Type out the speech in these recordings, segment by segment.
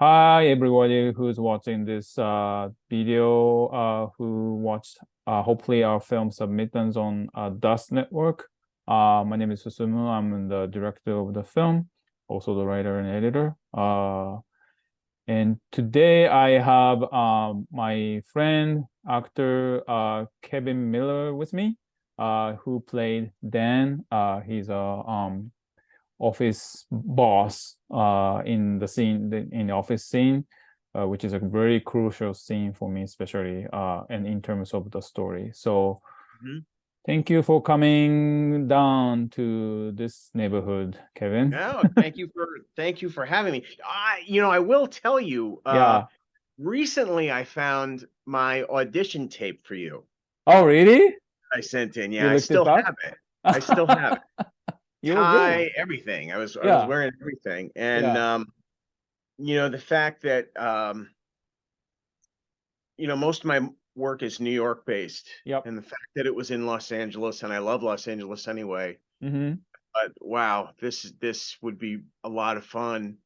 Hi, everybody who's watching this video, who watched hopefully our film Submittans on Dust Network. My name is Susumu. I'm the director of the film, also the writer and editor. And today I have my friend, actor Kevin Miller with me, who played Dan. He's a office boss in the in the office scene, which is a very crucial scene for me, especially and in terms of the story. So Mhm. thank you for coming down to this neighborhood, Kevin. No, thank you for having me. I will tell you, Yeah. recently I found my audition tape for you. Oh, really? I sent in. You Yeah, I looked it still up? have it. I still have it. You were good. Tie, everything. I was Yeah. wearing everything. And Yeah. the fact that most of my work is New York based, Yep. and the fact that it was in Los Angeles, and I love Los Angeles anyway. Mm-hmm. But wow, this would be a lot of fun.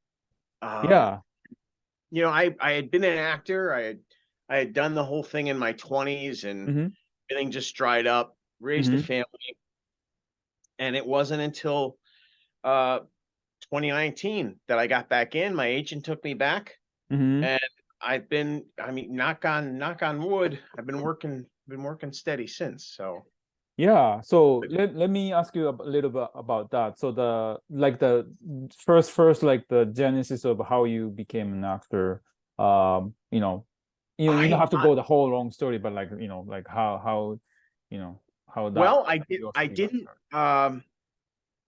Um, Yeah. I had been an actor. I had done the whole thing in my 20s, and Mm-hmm. everything just dried up, raised a Mm-hmm. family, and it wasn't until uh 2019 that I got back in. My agent took me back, Mm-hmm. and I mean, knock on wood, I've been working steady since. So Yeah, so let me ask you a little bit about that. So the first like the genesis of how you became an actor. Um, you know, you don't I, have to I go the whole long story, but like like how you know how that well, your I you got didn't started.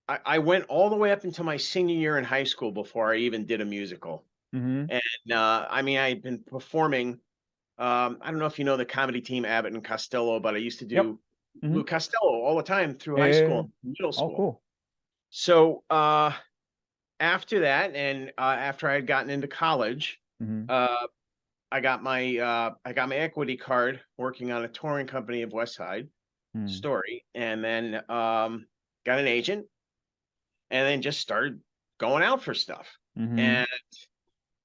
I went all the way up until my senior year in high school before I even did a musical. Mm-hmm. And I mean, I had been performing. I don't know if you know the comedy team Abbott and Costello, but I used to Yep. do Mm-hmm. Lou Costello all the time through high school Yeah. and middle Oh, school. cool. So after that, and after I had gotten into college, Mm-hmm. uh, I got my equity card working on a touring company of West Side Story, and then got an agent, and then just started going out for stuff. Mm-hmm. And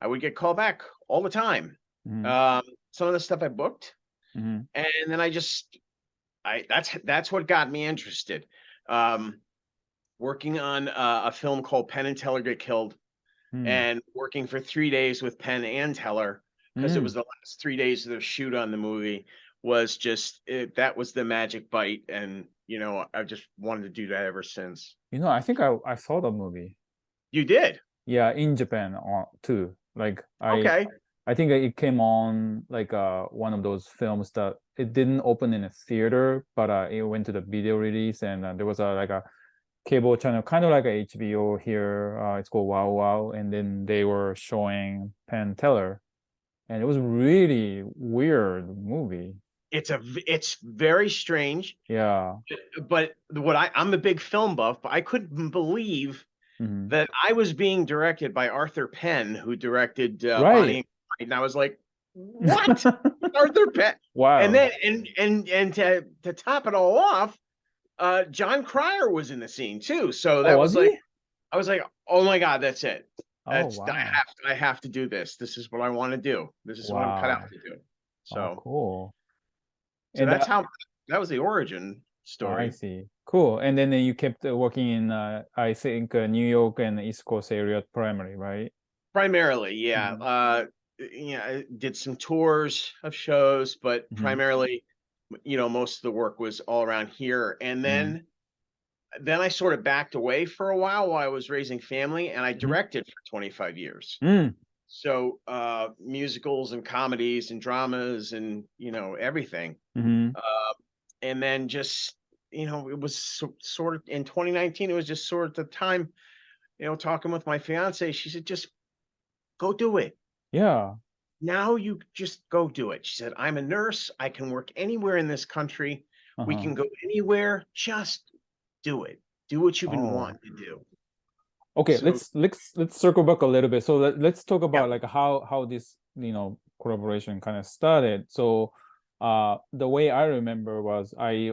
I would get called back all the time. Mm-hmm. Um, some of the stuff I booked, Mm-hmm. and then that's what got me interested. Um, Working on a film called Penn and Teller Get Killed, Mm-hmm. and working for 3 days with Penn and Teller because it Mm-hmm. was the last 3 days of the shoot on the movie. Was just that was the magic bite, and I just wanted to do that ever since. I think I saw the movie. You did. Yeah, in Japan too. Like Okay. I think it came on like one of those films that it didn't open in a theater, but it went to the video release, and there was a like a cable channel, kind of like a HBO here. It's called Wow Wow, and then they were showing Penn Teller, and it was really weird movie. It's very strange, Yeah. but I'm a big film buff, but I couldn't believe Hmm. that I was being directed by Arthur Penn, who directed Bonnie Right. and Clyde, and I was like, "What? Arthur Penn?" And Wow. then and to top it all off, John Cryer was in the scene too. So Oh, that was was like, he? I was like, "Oh my God, that's it. Oh, That's wow. I have to do this. This is what I want to do. This is what I'm cut out Wow. to do." Oh, So cool. so And that's how that was the origin I story. see. Cool. And then you kept working in, I think, New York and East Coast area primarily, right? Primarily, yeah. Hmm. I did some tours of shows, but Hmm. primarily, most of the work was all around here. And Hmm. then I sort of backed away for a while I was raising family, and I Hmm. directed for 25 years. Mm. So musicals and comedies and dramas and everything. Hmm. Uh, and then just it was sort of in 2019. It was just sort of the time, talking with my fiance. She said, "Just go do it. Yeah. Now you just go do it." She said, "I'm a nurse. I can work anywhere in this country. We Uh-huh. can go anywhere. Just do it. Do what you've been Oh. wanting to do." Okay, So, let's circle back a little bit. So let's talk yeah. about like how this, collaboration kind of started. So the way I remember was I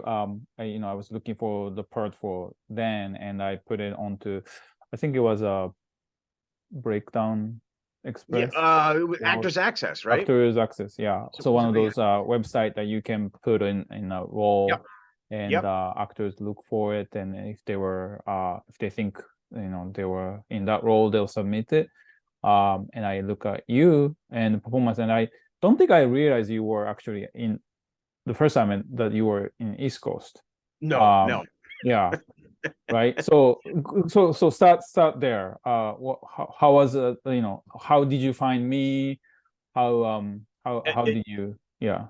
was looking for the part for Dan, and I put it onto, I think it was a breakdown. Express? Actors Access, right? Actors Access, yeah. So one of Supposedly, those website that you can put in a role, Yep. and Yep. actors look for it, and if they think they were in that role, they'll submit it. And I look at you and performance, and I don't think I realized you were actually in the first time that you were in East Coast. No. Yeah. Right. So start there. How was how did you find me? How did you? Yeah.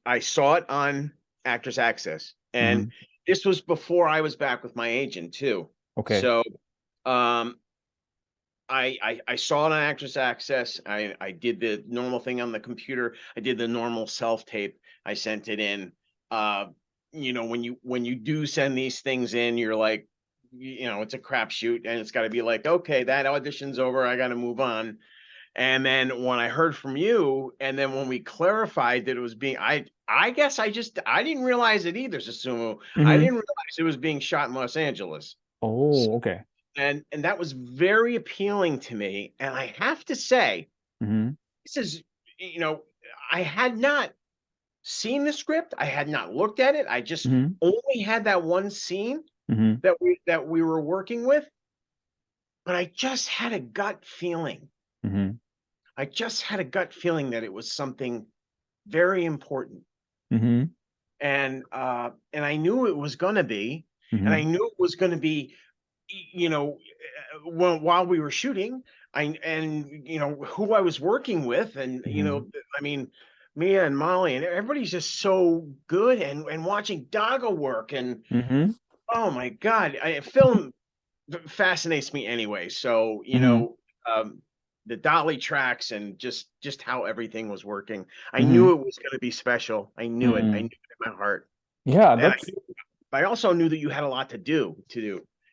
I saw it on Actors Access, and Hmm. this was before I was back with my agent too. Okay. So, um, I saw it on Actors Access. I did the normal thing on the computer. I did the normal self tape. I sent it in. When you do send these things in, you're like, it's a crapshoot, and it's got to be like, okay, that audition's over. I got to move on. And then when I heard from you, and then when we clarified that it was being, I guess I didn't realize it either, Susumu. I Hmm. didn't realize it was being shot in Los Angeles. Oh, okay. And that was very appealing to me. And I have to say, Hmm. this is, I had not seen the script. I had not looked at it. I just Hmm. only had that one scene Hmm. that we were working with, but I just had a gut feeling. Hmm. I just had a gut feeling that it was something very important. Hmm. And I knew it was going to be, and I Hmm. knew it was going to be, while we were shooting, who I was working with, and Hmm. I mean, Mia and Molly and everybody's just so good, and watching Dago work, and Hmm. oh my God, film fascinates me anyway. So Hmm. the dolly tracks and just how everything was working. I Hmm. knew it was going to be special. I knew it. I knew Hmm. it in my heart. Yeah, And that's I also knew that you had a lot to do.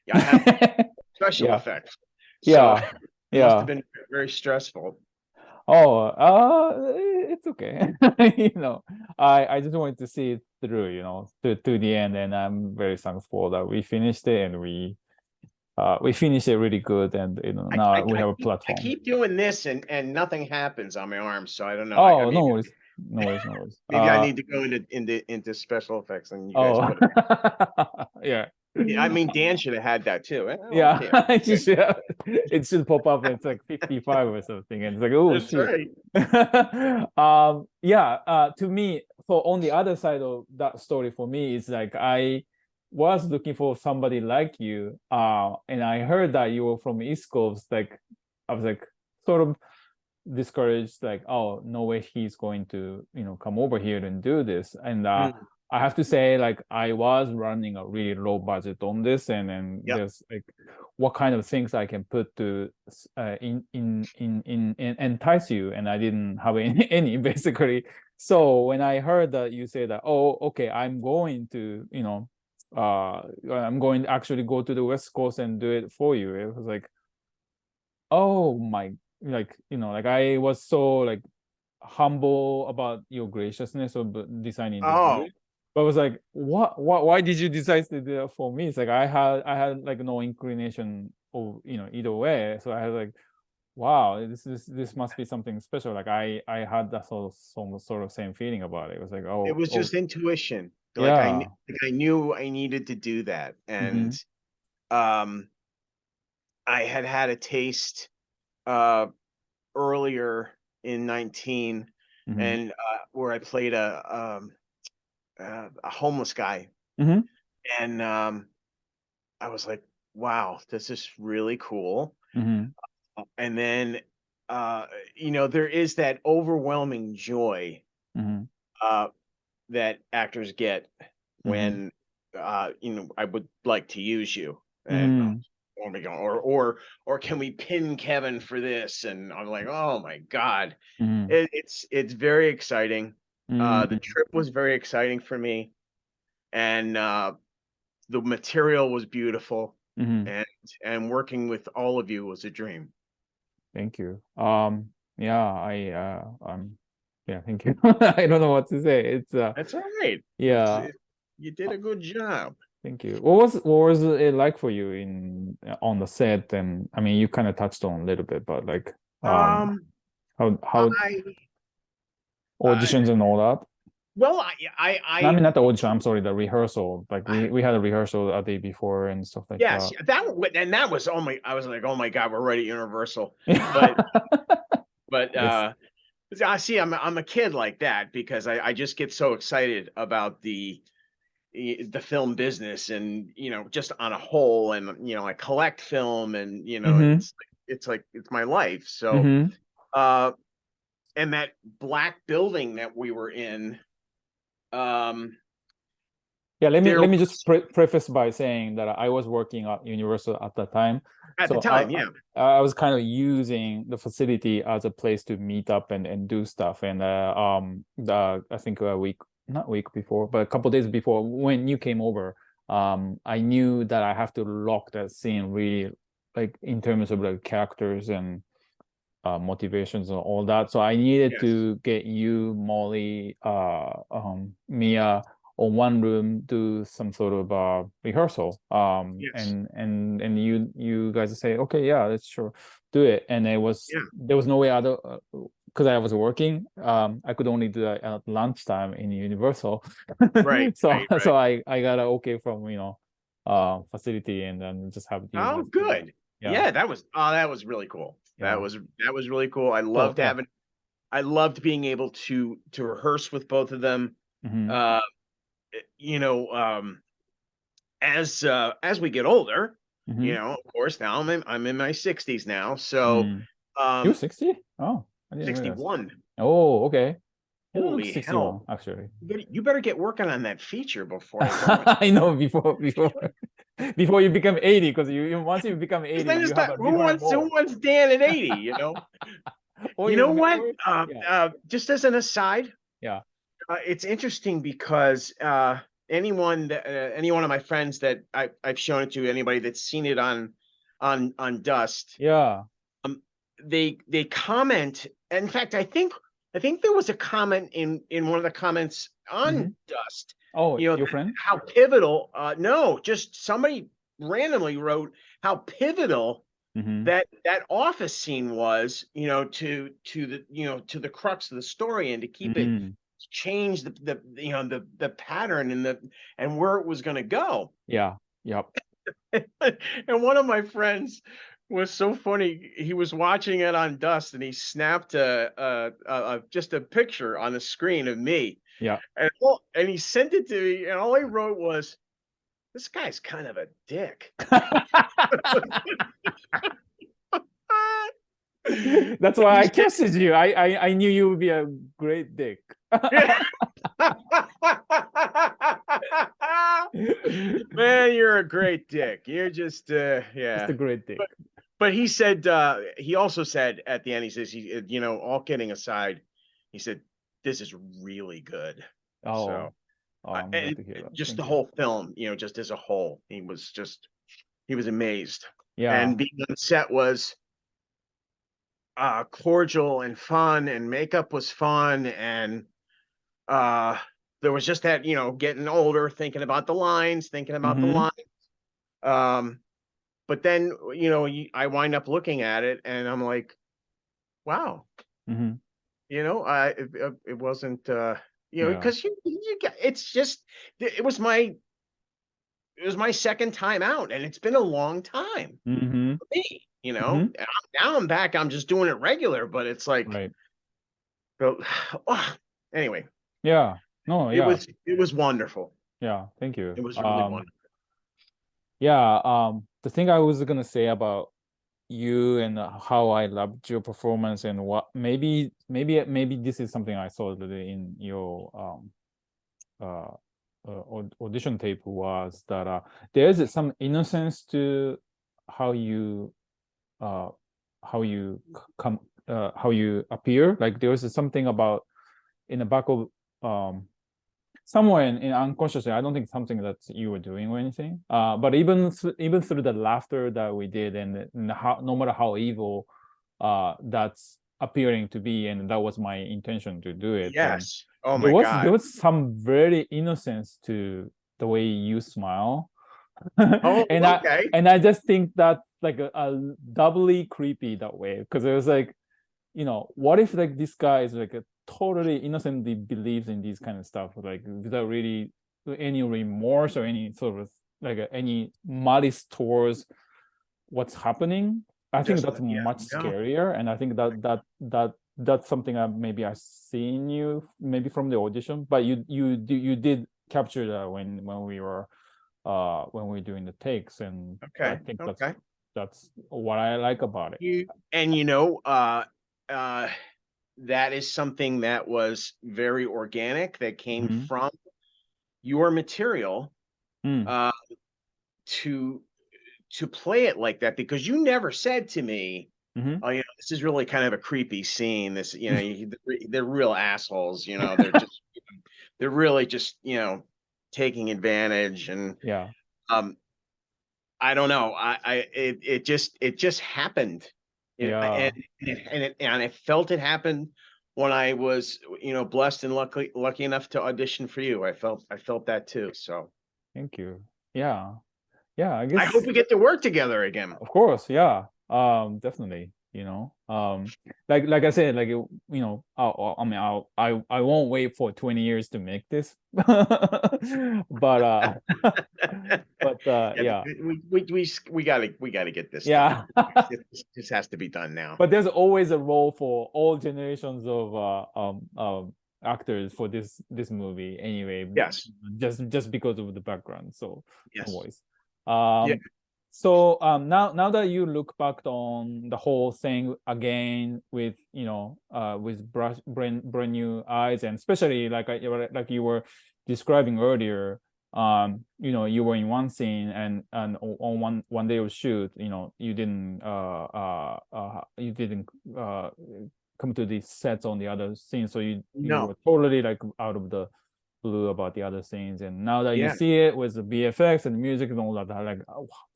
Yeah, I have special yeah, effects. So yeah, it must have yeah. been very stressful. Oh, it's okay. I just wanted to see it through, to the end, and I'm very thankful that we finished it, and we finished it really good, and I, now I, we I have a keep I platform. keep doing this and nothing happens on my arm. So I don't know. I Oh, no maybe worries, no worries, no worries. maybe I need to go into special effects and you guys Oh, put it. yeah. I mean, Dan should have had that too. Oh, Yeah, okay. it should pop up. It's like 55 or something, and it's like, oh That's shit. right. Yeah. To me, so on the other side of that story, for me, it's like I was looking for somebody like you. And I heard that you were from East Coast. Like, I was like, sort of discouraged, like, oh, no way he's going to come over here and do this. And Mm, I have to say, like, I was running a really low budget on this, and then yep. there's like what kind of things I can put to in entice you, and I didn't have any basically. So when I heard that you say that, oh, okay, I'm going to I'm going to actually go to the West Coast and do it for you, it was like, oh my, like I was so like humble about your graciousness of designing the Oh, movie. But I was like, why did you decide to do that for me? It's like I had like no inclination of either way. So I had like, wow, this must be something special. Like I had that sort of same feeling about it. It was like, it oh, was oh, just intuition. yeah. Like I knew I needed to do that, and Mm-hmm. um, I had a taste uh earlier in 19, Mm-hmm. and where I played a homeless guy, Mm-hmm. and I was like, wow, this is really cool. Mm-hmm. And then there is that overwhelming joy Mm-hmm. uh that actors get Mm-hmm. when I would like to use you, and Mm-hmm. oh my God, or can we pin Kevin for this? And I'm like, oh my God, Mm-hmm. it's very exciting. The Mm-hmm. trip was very exciting for me, and the material was beautiful, Mm-hmm. and working with all of you was a dream. Thank you. Yeah, yeah, thank you. I don't know what to say. It's That's all right. yeah, You did a good job. thank you. What was it like for you in on the set? And I mean, you kind of touched on a little bit, but like, How I auditions and all that? well, I mean, not the audition. I'm sorry, the rehearsal. Like we had a rehearsal a day before and stuff like yes, that. that was I was like, oh my God, we're right at Universal. Yes. But I see, I'm a kid like that because I just get so excited about the film business and just on a whole, and I collect film, and Mm-hmm. it's like it's my life. So Mm-hmm. and that black building that we were in, Yeah, let there me just preface by saying that I was working at Universal at that time. at the So time, yeah. I was kind of using the facility as a place to meet up and do stuff. And I think not week before, but a couple days before when you came over, I knew that I have to lock that scene really, like in terms of the characters and motivations and all that. So I needed Yes. to get you, Molly, Mia on one room, do some sort of rehearsal. Yes. And you guys say, okay, yeah, let's sure do it. And there was no way other because I was working. I could only do that at lunchtime in Universal. Right. So Right. so I got an okay from facility, and then just have you Oh, guys do that. good. Yeah, that was really cool. Yeah. That was really cool. I So yeah. I loved being able to rehearse with both of them. Mhm. You know, as we get older, Mhm. of course, now I'm in my 60s now. So Mm. You're 60? Oh, I didn't realize. 61. Oh, okay. You don't look Holy 61, hell. actually. You better get working on that feature before I go. I know before you become 80, because once you become 80, Then it's you have not, a different who role. wants Dan at 80, Or You you know what? remember? Yeah. Just as an aside, Yeah. it's interesting because any one of my friends that I've shown it to, anybody that's seen it on Dust, Yeah. they comment. In fact, I think there was a comment in one of the comments on Mhm. Dust. Oh, your friend? How pivotal. No, just somebody randomly wrote how pivotal Mhm. that office scene was, to the to the crux of the story, and to keep it Mhm. change the pattern and where it was going to go. Yeah. Yep. And one of my friends was so funny. He was watching it on Dust, and he snapped just a picture on the screen of me, Yeah. and he sent it to me, and all he wrote was, "This guy's kind of a dick." That's why I trusted you. I knew you would be a great dick. Man, you're a great dick. You're just Just yeah. a great dick. But he said, he also said at the end, he says, all kidding aside, he said, this is really good. Oh, So I'm glad and to hear that. just Thank the you. whole film, just as a whole, he was amazed. Yeah. And being on set was cordial and fun, and makeup was fun, and uh there was just that, getting older, thinking about the lines, Mm-hmm. um but then, I wind up looking at it, and I'm like, wow, Mm-hmm. it wasn't, Yeah. because you get, it's just, it was my second time out, and it's been a long time Mm-hmm. for me, Mm-hmm. now I'm back, I'm just doing it regular, but it's like, Right. but, anyway, Yeah. No, yeah. it was wonderful. Yeah. Thank you. It was really wonderful. Yeah, the thing I was gonna say about you and how I loved your performance, and what maybe this is something I saw in your audition tape, was that there's some innocence to how you uh how you come how you appear. Like there was something about in the back of somewhere in unconsciously, I don't think something that you were doing or anything. But even through the laughter that we did, and how, no matter how evil that's appearing to be, and that was my intention to do it. And Yes. Oh my God. there was some very innocence to the way you smile. Oh, and okay. I just think that like a doubly creepy that way, because it was like you know, what if like this guy is like a totally innocently believes in these kind of stuff, like without really any remorse or any sort of like any malice towards what's happening. I think Just that's yeah, much no. scarier, and I think that's something that maybe I seen you maybe from the audition, but you did capture that when we were doing the takes, and I Okay, think okay. that's what I like about it. You know, that is something that was very organic, that came Mhm. from your material, Mm. uh, to play it like that, because you never said to me, Mhm. "Oh, you know, this is really kind of a creepy scene. This, you know, they're real assholes. You know, they're just, they're really just, you know, taking advantage." And Yeah. um, I don't know. It just happened, Yeah. and I felt it happened when I was, you know, blessed and lucky enough to audition for you. I felt that too. So Thank you. Yeah. Yeah, I I hope guess we get to work together again. of course, yeah. Definitely, you know. Like I said, like you know, I mean, I won't wait for 20 years to make this. But but Yeah, yeah. we gotta get this done. Yeah. This has to be done now. But there's always a role for all generations of actors for this movie anyway, Yes, just because of the background. So no yes, worries. yeah. So now that you look back on the whole thing again with, you know, with brand new eyes, and especially like you were describing earlier, you know, you were in one scene, and on one day of shoot, you know, you didn't come to the sets on the other scene, so you No, were totally like out of the blue about the other scenes. And now that you yeah. see it with the VFX and the music and all that, like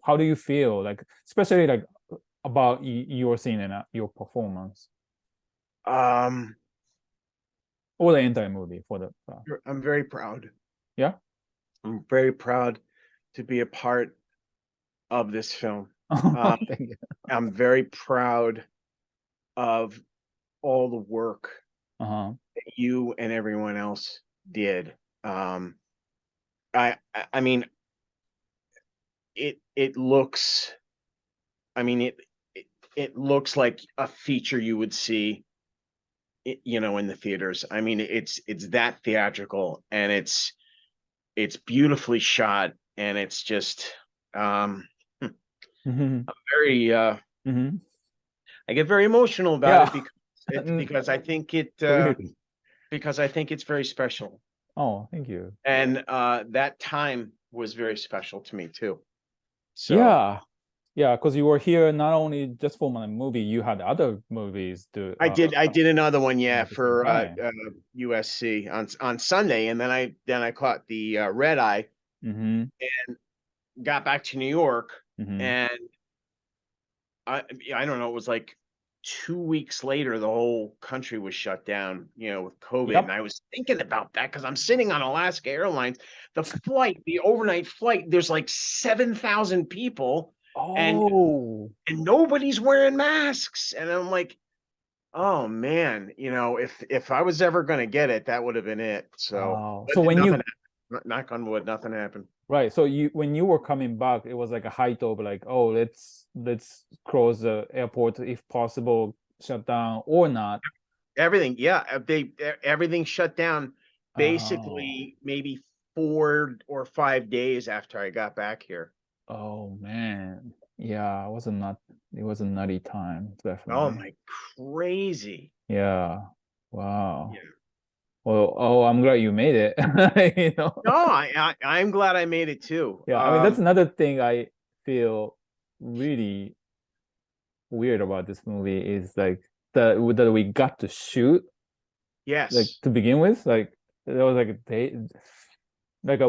how do you feel, like especially like about your scene and your performance Um, or the entire movie for the I'm very proud. yeah. I'm very proud to be a part of this film. Um, Thank you. I'm very proud of all the work Uh-huh. that you and everyone else did. Um, I mean, it looks. I mean, it looks like a feature you would see, you know, in the theaters. I mean, it's that theatrical, and it's beautifully shot, and it's just Hmm. very Hmm. I get very emotional about it, Yeah. because Really. because I think it's very special. Oh, thank you. And that time was very special to me too. So Yeah. Yeah, because you were here not only just for my movie, you had other movies to I did another one, yeah, at the same for time. USC on Sunday, and then I caught the red eye, Hmm. got back to New York, Hmm. and I I don't know, it was like 2 weeks later, the whole country was shut down, you know, with COVID. And Yep. I was thinking about that, because I'm sitting on Alaska Airlines, the overnight flight, there's like 7,000 people, and Oh. nobody's wearing masks. And I'm like, oh man, you know, if I was ever gonna get it, that would have been it. So, Wow. but So when nothing you happened. Knock on wood, nothing happened. right, so you when you were coming back, it was like a height of like, oh, let's cross the airport if possible, shut down or not. Everything, yeah, everything shut down Oh, basically maybe 4 or 5 days after I got back here. oh man. Yeah, it was a nutty time, Oh definitely. my, crazy. Yeah. Yeah. Wow. Well, oh, I'm glad you made it. You know? No, I'm glad I made it too. Yeah, I mean that's another thing I feel really weird about this movie is like that we got to shoot like Yes, to begin with. Like there was like a day, like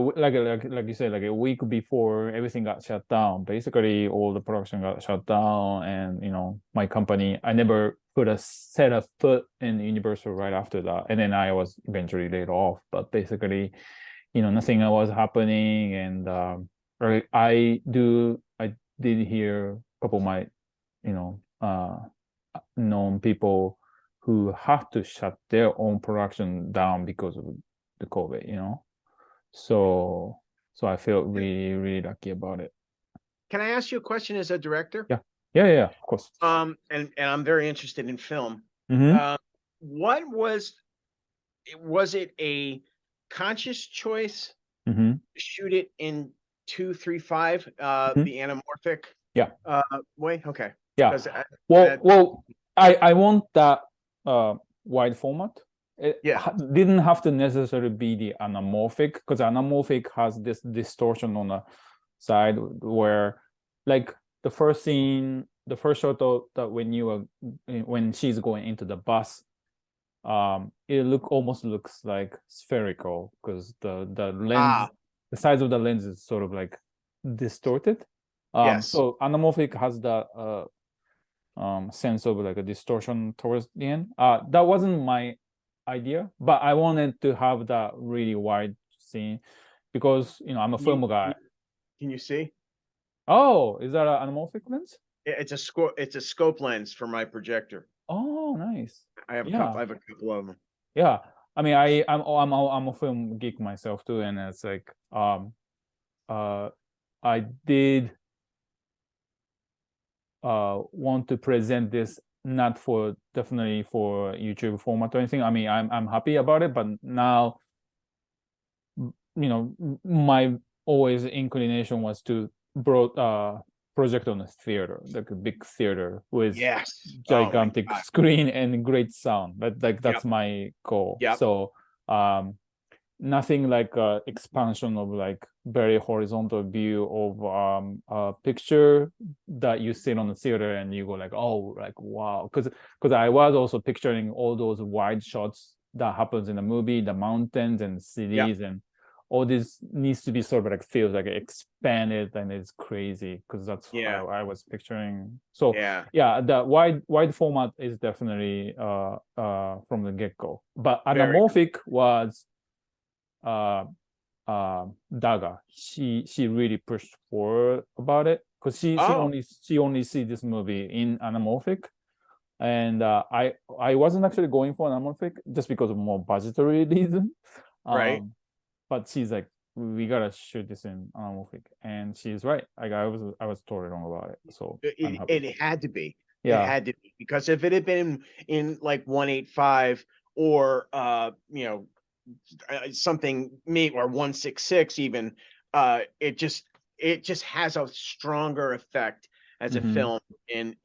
you said, like a week before everything got shut down. Basically, all the production got shut down, and you know, my company, I never put a set a foot in Universal right after that, and then I was eventually laid off. But basically, you know, nothing was happening, and I did hear a couple of my, you know, known people who have to shut their own production down because of the COVID, you know. So I feel really, really lucky about it. Can I ask you a question as a director? Yeah, of course. And I'm very interested in film. Mm-hmm. What was it a conscious choice Mm-hmm. to shoot it in 2:3:5, Mm-hmm. the anamorphic Yeah. way? Okay. Yeah. 'Cause Well, I want that wide format. It yeah. didn't have to necessarily be the anamorphic, because anamorphic has this distortion on the side where, like, the first scene, the first shot that when she's going into the bus, it almost looks like spherical because the lens, the size of the lens is sort of like distorted. Yes. So anamorphic has that sense of like a distortion towards the end. That wasn't my idea, but I wanted to have that really wide scene because, you know, I'm a film guy. Can you see? Oh, is that an anamorphic lens? It's a scope lens for my projector. Oh, nice. I have a Yeah. couple of them. Yeah. I mean, I'm a film geek myself too, and it's like I did want to present this not for definitely for YouTube format or anything. I mean, I'm happy about it, but now, you know, my always inclination was to project on a theater, like a big theater with Yes. gigantic Oh screen and great sound. But like that's Yep. my goal. Yep. So nothing like expansion of like very horizontal view of a picture that you sit on the theater and you go like, oh, like wow, because I was also picturing all those wide shots that happens in the movie, the mountains and cities, and all this needs to be sort of like feels like expanded, and it's crazy because that's how I was picturing. So yeah, the wide format is definitely from the get-go, but anamorphic was Daga. She really pushed forward about it because she only see this movie in anamorphic, and I wasn't actually going for anamorphic just because of more budgetary reason. Right. But she's like, we gotta shoot this in anamorphic, and she's right. Like I was totally wrong about it. So I'm happy. It had to be. Yeah. It had to be, because if it had been in like 1:8:5 or something or 1:6:6 even, it just has a stronger effect as a film in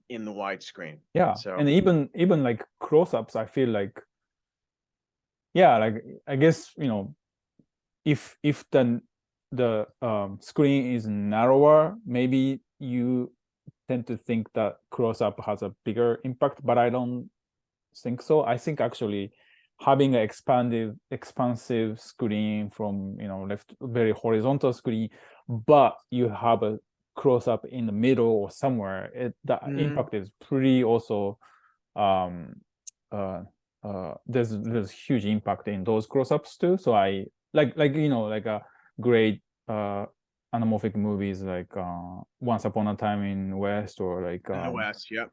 the widescreen. Yeah. So And even like close-ups, I feel like, yeah, like I guess, you know, if the screen is narrower, maybe you tend to think that close-up has a bigger impact, but I don't think so. I think actually having an expansive screen from, you know, left, very horizontal screen, but you have a close-up in the middle or somewhere, the impact is pretty also there's huge impact in those close-ups too. So I like you know, like a great anamorphic movies like Once Upon a Time in West, or like in the West, yep.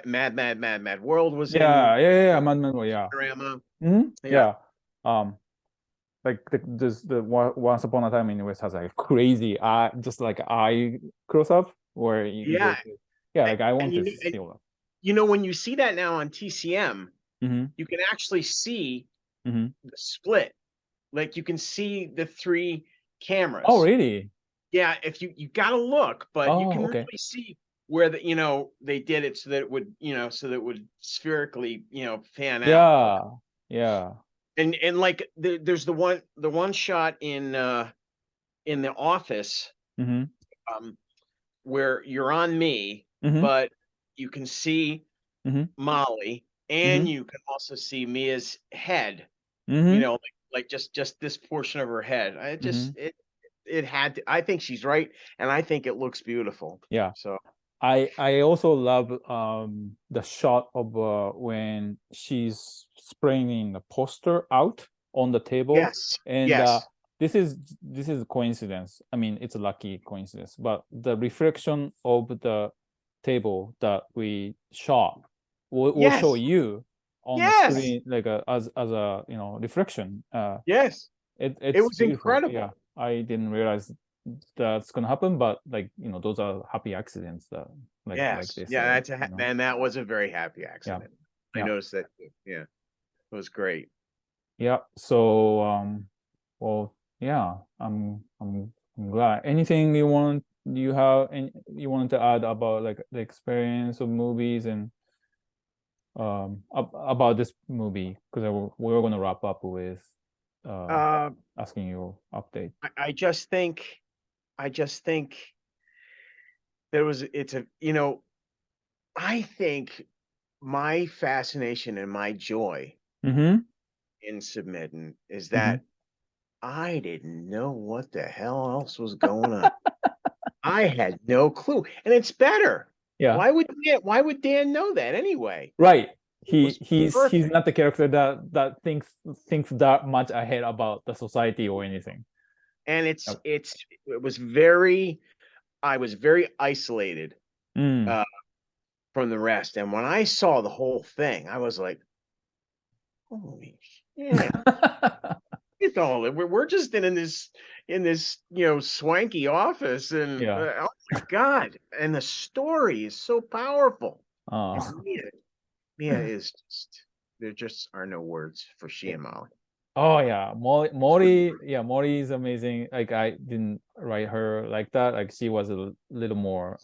Mad World was yeah, Mad Men, yeah. Panorama. Yeah. Like the Once Upon a Time in the West has like a crazy eye, just like eye close up where you go to, like I want to see all that. You know, when you see that now on TCM, Mm-hmm. you can actually see Mm-hmm. the split. Like you can see the three cameras. Oh, really? Yeah, if you gotta look, but you can okay. really see where they did it so that it would, so that it would spherically, fan out. Yeah. And like there's the one shot in the office, Mm-hmm. where you're on me, but you can see Molly, and you can also see Mia's head. Like just this portion of her head. It had to, I think she's right, and I think it looks beautiful. Yeah. So I also love the shot of when she's spraying the poster out on the table. Yes. And this is a coincidence. I mean, it's a lucky coincidence, but the reflection of the table that we shot will show you on the screen, like as a reflection. Yes, it's it was beautiful. incredible. Yeah, I didn't realize that's gonna happen, but like those are happy accidents that like this. Yeah, and that was a very happy accident. Yeah. I noticed that. Yeah, it was great. Yeah. So well, yeah, I'm glad. Anything you wanted to add about like the experience of movies and about this movie, because we're going to wrap up with asking your update. I just think I think my fascination and my joy in Submittan is that I didn't know what the hell else was going on. I had no clue, and it's better. Yeah. Why would Dan know that anyway? Right. He's not the character that thinks that much ahead about the society or anything. And I was very isolated from the rest. And when I saw the whole thing, I was like, holy shit. We're just in this swanky office, and oh my God. And the story is so powerful. Mia is there just are no words for she and Molly. Oh yeah, Mori is amazing. Like I didn't write her like that. Like she was a little more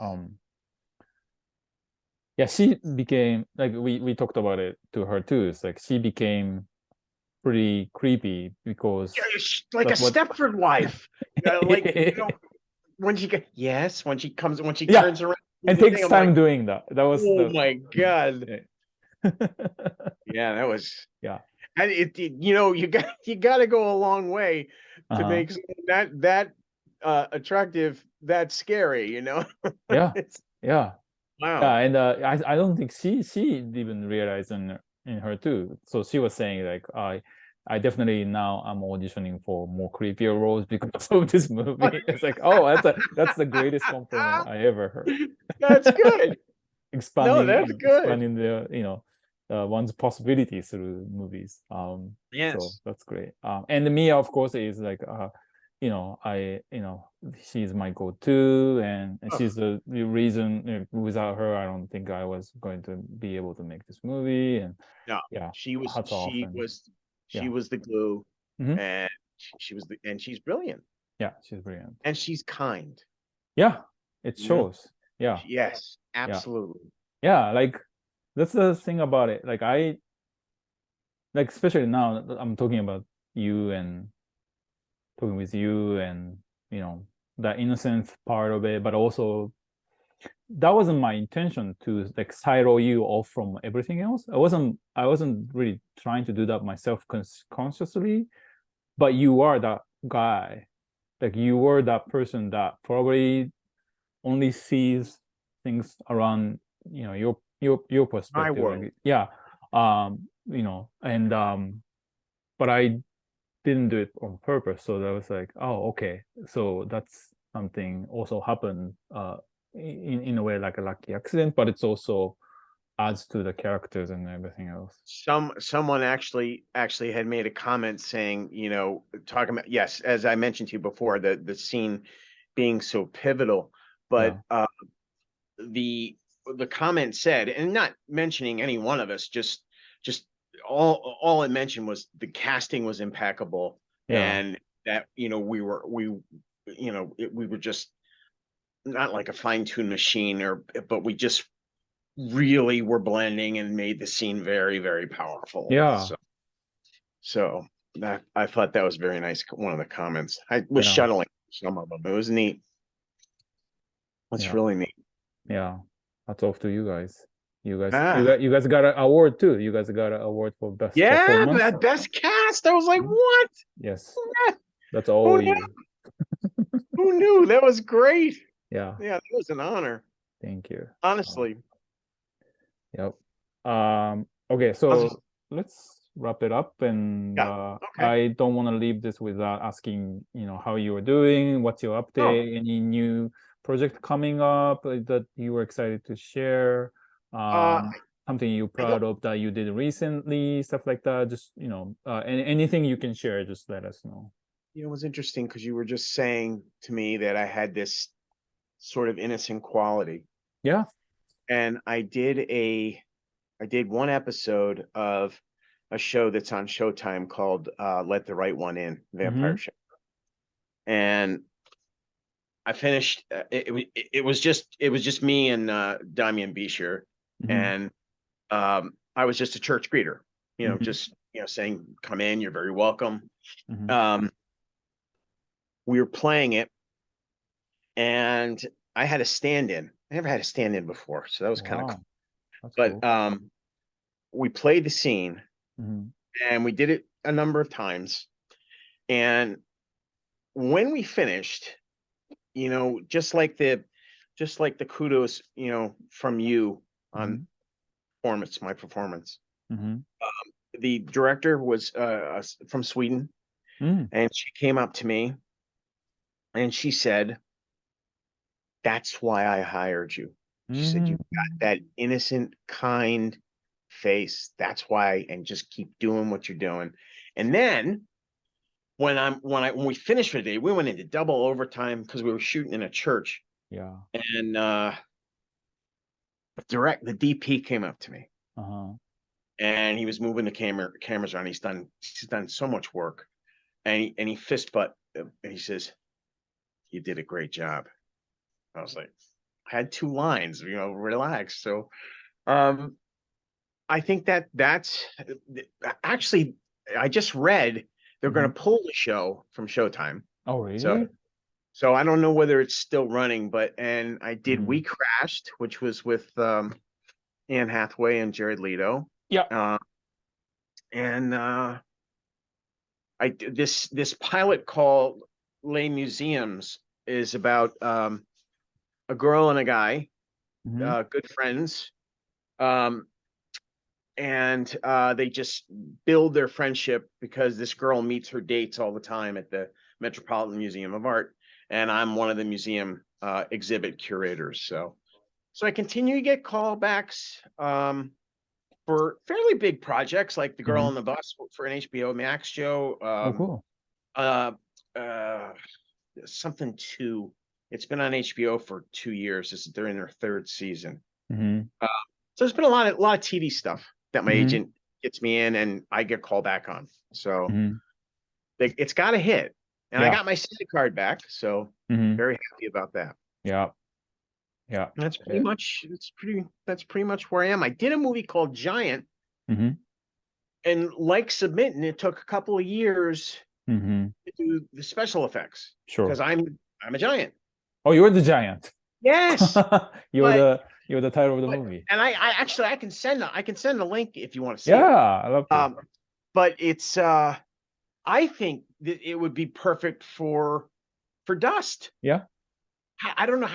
she became, like we talked about it to her too. It's like she became pretty creepy because like a Stepford wife. Like when she turns around and takes time doing that. That was my God. Yeah, that was and you got to go a long way to make that attractive, that scary, Yeah. Wow. Yeah, and I don't think she even realized in her too. So she was saying like I definitely now I'm auditioning for more creepier roles because of this movie. It's like, oh, that's the greatest compliment I ever heard. That's good. Expanding good. the one's possibilities through movies. Yes. So that's great. And Mia, of course, is like she's my go-to, and she's the reason. Without her, I don't think I was going to be able to make this movie. And she was the glue, and she's brilliant. Yeah, she's brilliant, and she's kind. Yeah, it shows. Yeah. Yes, absolutely. Yeah, like that's the thing about it. Like especially now I'm talking about you and talking with you, and the innocent part of it, but also that wasn't my intention to like silo you off from everything else. I wasn't really trying to do that myself consciously, but you are that guy. Like you were that person that probably only sees things around your perspective. My world. And but I didn't do it on purpose. So that was like, oh, okay. So that's something also happened in a way, like a lucky accident, but it's also adds to the characters and everything else. Someone actually had made a comment saying, talking about, yes, as I mentioned to you before, the scene being so pivotal, but the comment said, and not mentioning any one of us, just all it mentioned was the casting was impeccable, and that we were just not like a fine-tuned machine, but we just really were blending and made the scene very, very powerful. So that I thought that was very nice. One of the comments, I was shuttling some of them. It was neat. It's really neat. Yeah, hats off to you guys. You guys got an award too. You guys got an award for best performance. That best cast. I was like, what? Yes, that's all you. Who knew? That was great. Yeah, that was an honor. Thank you. Honestly. Yep. Okay, so let's wrap it up, and I don't want to leave this without asking, how you are doing, what's your update, any new project coming up that you were excited to share? Something you're proud of that you did recently, stuff like that. Just, anything you can share, just let us know. It was interesting because you were just saying to me that I had this sort of innocent quality. Yeah. And I did one episode of a show that's on Showtime called Let the Right One In, Vampire Show. And I finished it was just me and Damian Bisher, and I was just a church greeter, just saying, come in, you're very welcome. We were playing it, and I had a stand-in. I never had a stand-in before, so that was kind of cool. That's but cool. We played the scene, and we did it a number of times. And when we finished, just like the kudos, from you on my performance. The director was from Sweden, and she came up to me and she said, "That's why I hired you." She said, "You've got that innocent, kind face. That's why, and just keep doing what you're doing." And then when we finished for the day, we went into double overtime because we were shooting in a church. Yeah. And the DP came up to me, and he was moving the cameras around. He's done so much work, and he fist butt, and he says, "You did a great job." I was like, I had 2 lines, relax. So, I think that's actually, I just read they're going to pull the show from Showtime. Oh, really? So I don't know whether it's still running, and I did We Crashed, which was with Anne Hathaway and Jared Leto. Yeah. And this pilot called Les Museums is about a girl and a guy, good friends, and they just build their friendship because this girl meets her dates all the time at the Metropolitan Museum of Art, and I'm one of the museum exhibit curators. So I continue to get callbacks for fairly big projects like The Girl on the Bus for an HBO Max show. Cool. Something 2. It's been on HBO for 2 years. They're in their 3rd season. So there's been a lot of TV stuff that my agent gets me in, and I get called back on. So it's got a hit, and I got my credit card back. So very happy about that. Yeah. And that's pretty much where I am. I did a movie called Giant, and like Submittan, it took a couple of years to do the special effects. Sure. Because I'm a giant. Oh, you're the giant. Yes. You're the title of the movie. And I actually I can send a link if you want to see it. Yeah, I love it. But it's I think that it would be perfect for Dust. Yeah. I don't know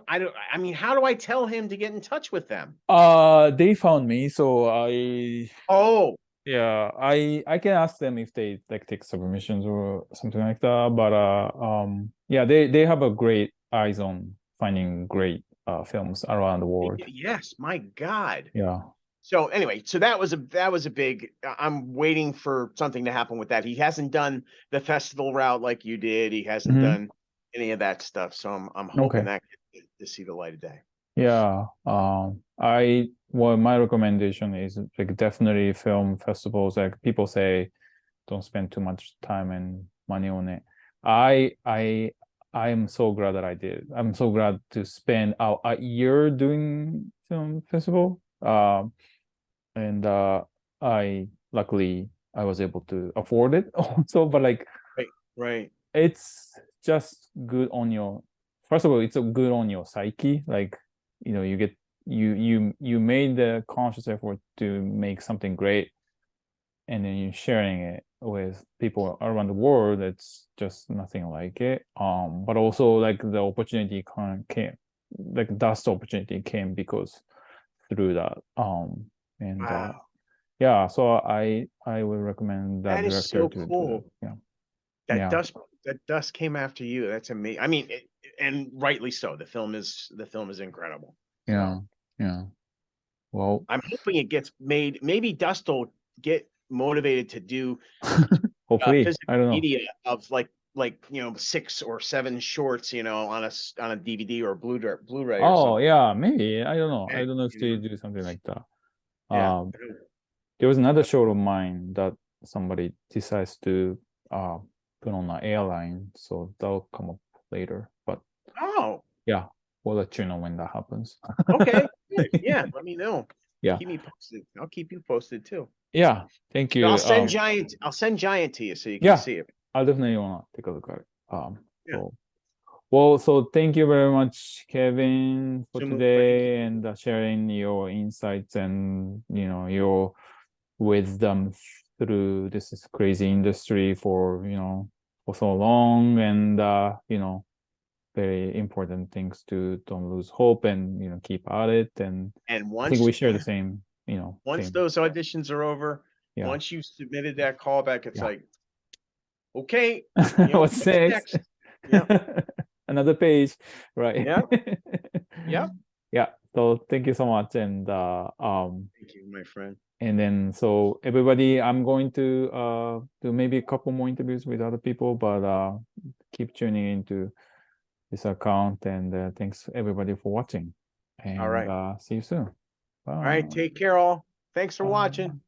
I mean, how do I tell him to get in touch with them? They found me, so yeah, I can ask them if they take submissions or something like that. But yeah, they have a great eyes on finding great films around the world. Yes, my God. Yeah. So anyway, so that was a big. I'm waiting for something to happen with that. He hasn't done the festival route like you did. He hasn't done any of that stuff. So I'm hoping that gets to see the light of day. Yeah. My recommendation is definitely film festivals. Like people say, don't spend too much time and money on it. I am so glad that I did. I'm so glad to spend a year doing film festival. And luckily I was able to afford it also. But right. It's just good on your. First of all, it's good on your psyche. You get you made the conscious effort to make something great, and then you're sharing it with people around the world. It's just nothing like it. But also the opportunity came, Dust opportunity came because through that. Wow. Yeah, so I would recommend that director so cool. to. Yeah. That Dust came after you. That's amazing. I mean, and rightly so. The film is incredible. Yeah. Yeah. Well, I'm hoping it gets made. Maybe Dust will get motivated to do hopefully, physical I don't know. media of like 6 or 7 shorts, on a DVD or Blu-ray or Oh, something. yeah, maybe. I don't know. I Okay, don't know if they do something like that. yeah. There was another show of mine that somebody decides to put on an airline, so that'll come up later. But Oh, yeah, we'll let you know when that happens. okay. Good. Yeah, let me know. Yeah. Keep me posted. I'll keep you posted too. Yeah. Thank you. I'll send Giant. I'll send Giant to you so you can Yeah, see it. I definitely want to take a look at it. Yeah. So thank you very much, Kevin, for Sumu, thank today you. and sharing your insights and your wisdom through this crazy industry for for so long, and very important things to don't lose hope and keep at it. And And I think once we share the same same. those auditions are over, Yeah. once you submitted that callback, it's Yeah. like, okay, What's next? Yeah. Another page, right? Yeah. Yeah. Yeah. So thank you so much, and Thank you, my friend. and then so everybody, I'm going to do maybe a couple more interviews with other people, but keep tuning into this account, and thanks everybody for watching, All and right. see you soon. Bye. All right. Take care, all. Thanks for Bye. watching.